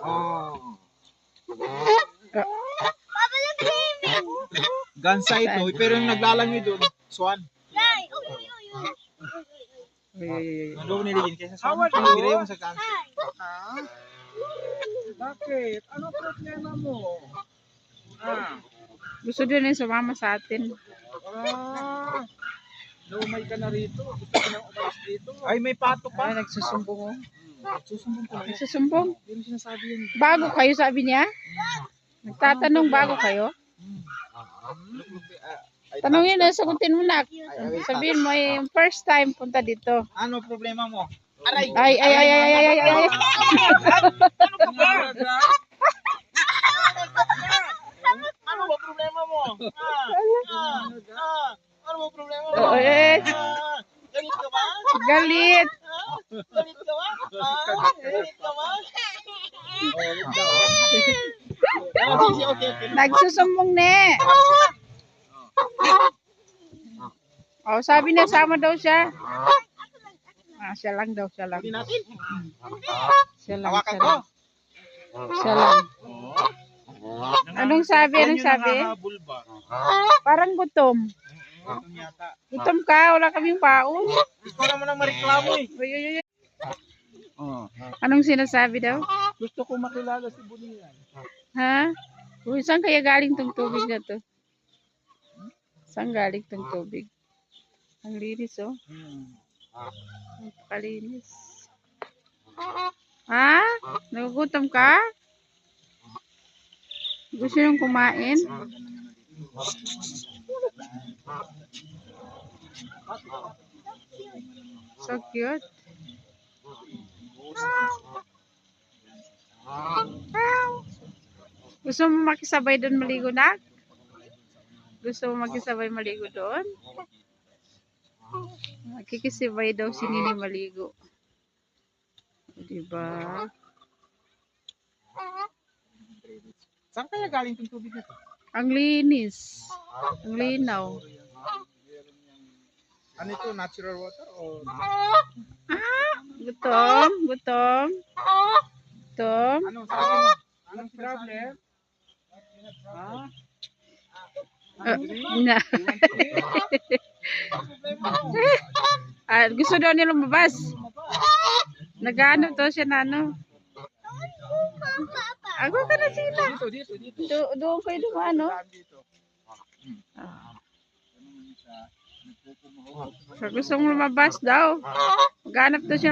Oh. Gansa ito, pero yung naglalangoy doon, swan. Ano niligin kaysa swan? Gire mo sa gansa. Bakit? Ano problema mo? Gusto din yung sumama sa atin. Lumay ka na rito. Gusto ko nang umalis dito. Ay, may pato pa. Ay, nagsusumbong oh. Susumbong ko. Nagsusumbong? Hindi mo sinasabi yun. Bago kayo, sabi niya? Nagtatanong bago kayo? Tanongin na, sagutin mo na. Sabihin mo, yung first time punta dito. Ano problema mo? Aray! Ay. Ano ba problema mo? Ano ba problema mo? Galit ka ba? Galit. Galit ka ba? Galit ka ba? Okay. Nagsusumbong ne. Oh, sabi niya sama daw siya. Siya lang daw, siya lang. Siya lang. Siya lang. Anong sabi? Parang gutom. Gutom ka, wala kaming paon. Ikaw naman ang mareklamo eh. Uy. Anong sinasabi daw? Gusto ko makilala si Bunian. Ha? Uy, saan kaya galing tong tubig na to? Saan galing tong tubig? Ang linis oh. Ang kalinis. Ha? Nagugutom ka? Gusto niyong kumain? So cute. Gusto mo makisabay doon maligo na? Gusto mo makisabay maligo doon? Makikisabay daw si Nini maligo. Diba? Saan kaya galing itong tubig na ito? Ang linis. Ang linaw. Ano ito? Natural water o? Gutom. Anong sabi mo? Anong problem? Gusto daw niya lumabas. Nag-ano to siya na ano. Ako ka na sila. Dito. Doon kayo dumano. Gusto mong lumabas daw. Maghanap to siya.